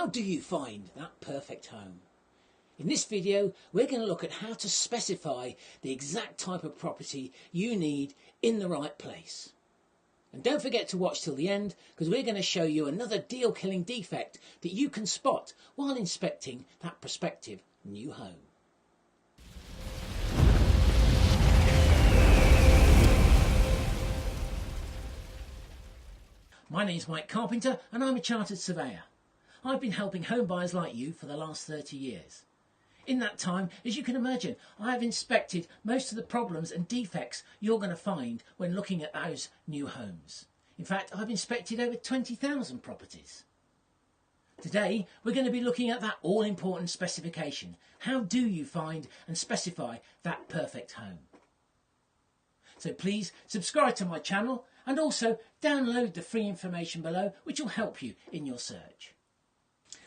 How do you find that perfect home? In this video, we're going to look at how to specify the exact type of property you need in the right place. And don't forget to watch till the end, because we're going to show you another deal-killing defect that you can spot while inspecting that prospective new home. My name is Mike Carpenter and I'm a chartered surveyor. I've been helping home buyers like you for the last 30 years. In that time, as you can imagine, I have inspected most of the problems and defects you're going to find when looking at those new homes. In fact, I've inspected over 20,000 properties. Today, we're going to be looking at that all-important specification. How do you find and specify that perfect home? So please subscribe to my channel and also download the free information below, which will help you in your search.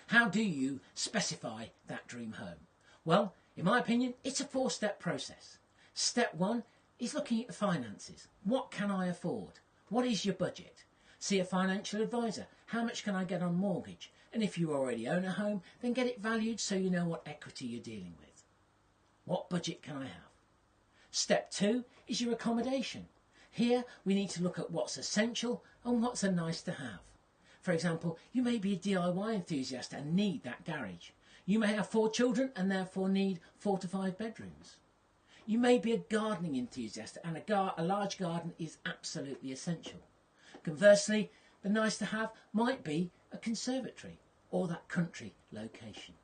How do you specify that dream home? Well, in my opinion, it's a four-step process. Step one is looking at the finances. What can I afford? What is your budget? See a financial advisor. How much can I get on mortgage? And if you already own a home, then get it valued so you know what equity you're dealing with. What budget can I have? Step two is your accommodation. Here we need to look at what's essential and what's a nice to have. For example, you may be a DIY enthusiast and need that garage. You may have 4 children and therefore need 4 to 5 bedrooms. You may be a gardening enthusiast and a large garden is absolutely essential. Conversely, the nice to have might be a conservatory or that country location.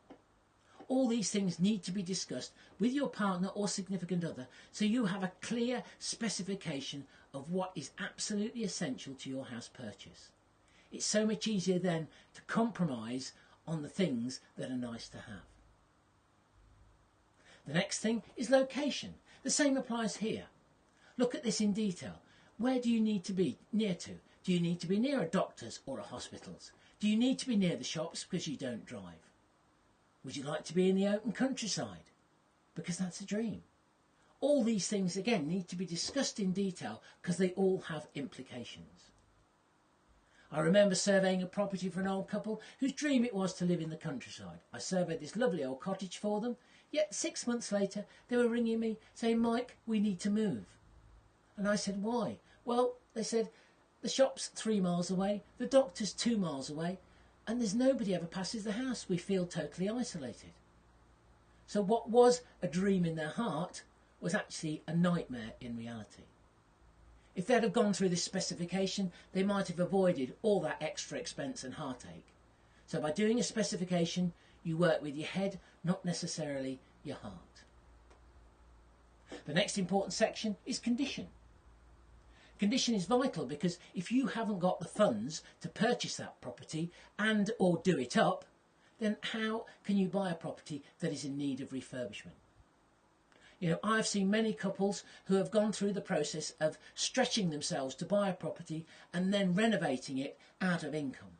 All these things need to be discussed with your partner or significant other so you have a clear specification of what is absolutely essential to your house purchase. It's so much easier then to compromise on the things that are nice to have. The next thing is location. The same applies here. Look at this in detail. Where do you need to be near to? Do you need to be near a doctor's or a hospital's? Do you need to be near the shops because you don't drive? Would you like to be in the open countryside? Because that's a dream. All these things again need to be discussed in detail because they all have implications. I remember surveying a property for an old couple whose dream it was to live in the countryside. I surveyed this lovely old cottage for them, yet 6 months later they were ringing me saying, "Mike, we need to move." And I said, "Why?" Well, they said, "The shop's 3 miles away, the doctor's 2 miles away, and there's nobody ever passes the house. We feel totally isolated." So what was a dream in their heart was actually a nightmare in reality. If they'd have gone through this specification, they might have avoided all that extra expense and heartache. So by doing a specification, you work with your head, not necessarily your heart. The next important section is condition. Condition is vital because if you haven't got the funds to purchase that property and or do it up, then how can you buy a property that is in need of refurbishment? You know, I've seen many couples who have gone through the process of stretching themselves to buy a property and then renovating it out of income.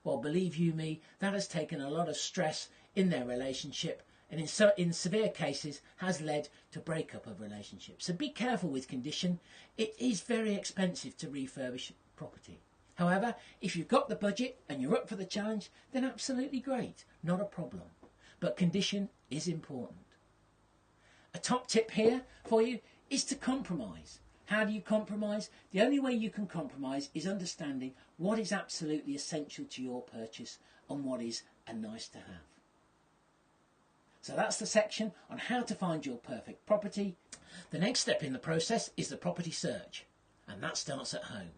Well, believe you me, that has taken a lot of stress in their relationship and in severe cases has led to breakup of relationships. So be careful with condition. It is very expensive to refurbish property. However, if you've got the budget and you're up for the challenge, then absolutely great, not a problem. But condition is important. A top tip here for you is to compromise. How do you compromise? The only way you can compromise is understanding what is absolutely essential to your purchase and what is a nice to have. So that's the section on how to find your perfect property. The next step in the process is the property search, and that starts at home.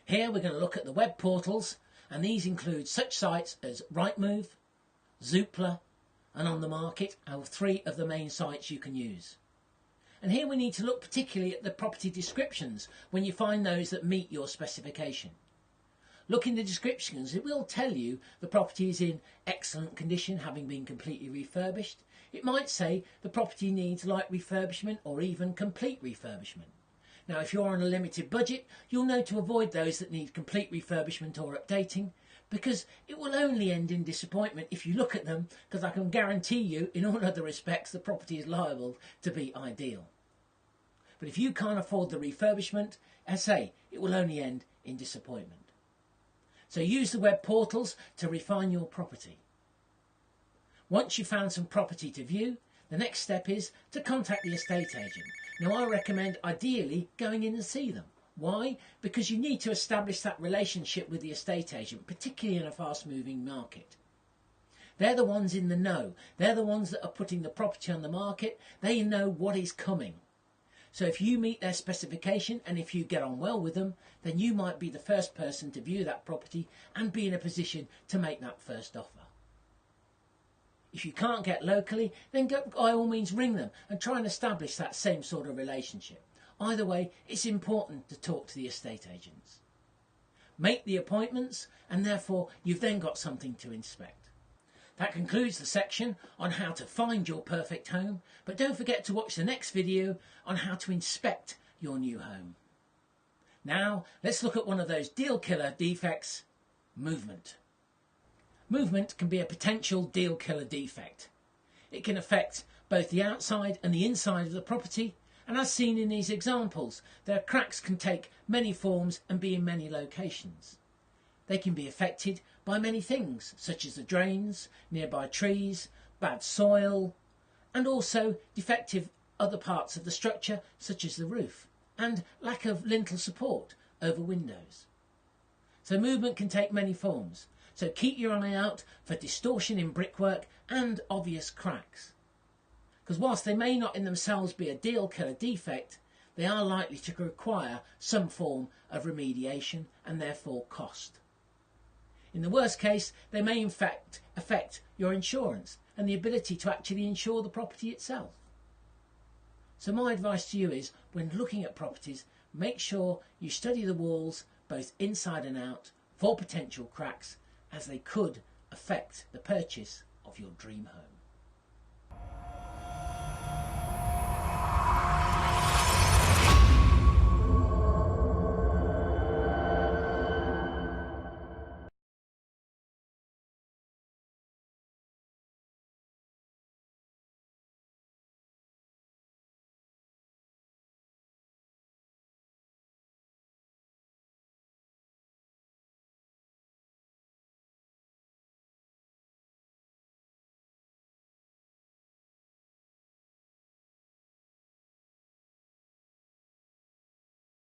Here we're going to look at the web portals, and these include such sites as Rightmove, Zoopla, and On the Market are 3 of the main sites you can use. And here we need to look particularly at the property descriptions when you find those that meet your specification. Look in the descriptions, it will tell you the property is in excellent condition, having been completely refurbished. It might say the property needs light refurbishment or even complete refurbishment. Now, if you're on a limited budget, you'll know to avoid those that need complete refurbishment or updating, because it will only end in disappointment if you look at them, because I can guarantee you, in all other respects, the property is liable to be ideal. But if you can't afford the refurbishment, as I say, it will only end in disappointment. So use the web portals to refine your property. Once you've found some property to view, the next step is to contact the estate agent. Now, I recommend ideally going in and see them. Why? Because you need to establish that relationship with the estate agent, particularly in a fast-moving market. They're the ones in the know. They're the ones that are putting the property on the market. They know what is coming. So if you meet their specification and if you get on well with them, then you might be the first person to view that property and be in a position to make that first offer. If you can't get locally, then go, by all means ring them and try and establish that same sort of relationship. Either way, it's important to talk to the estate agents. Make the appointments, and therefore you've then got something to inspect. That concludes the section on how to find your perfect home, but don't forget to watch the next video on how to inspect your new home. Now, let's look at one of those deal killer defects, movement. Movement can be a potential deal killer defect. It can affect both the outside and the inside of the property, and as seen in these examples, their cracks can take many forms and be in many locations. They can be affected by many things, such as the drains, nearby trees, bad soil, and also defective other parts of the structure, such as the roof, and lack of lintel support over windows. So movement can take many forms. So keep your eye out for distortion in brickwork and obvious cracks. Because whilst they may not in themselves be a deal killer defect, they are likely to require some form of remediation and therefore cost. In the worst case, they may in fact affect your insurance and the ability to actually insure the property itself. So my advice to you is, when looking at properties, make sure you study the walls both inside and out for potential cracks, as they could affect the purchase of your dream home.